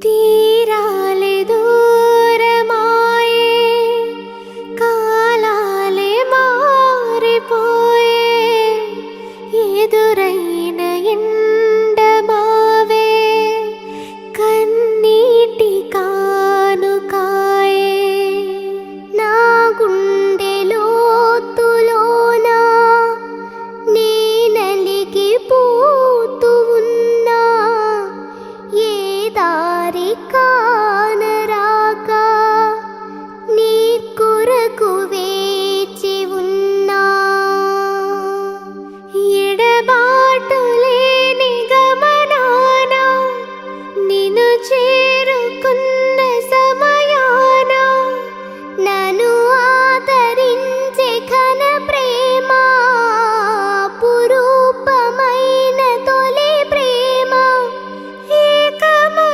తీరాలే దూరమాయే కాలాలే మారిపోయే ఎదురైన ఎండమావే కన్నీటి కానుకాయే నా గుండె లోతులోన నీ నలిగిపోతూ ఉన్నా ఏ దారి కానరాక నీ కొరకు వేచి ఉన్నా ఎడబాటు లేని గమనాన నిన్ను చేరుకున్నా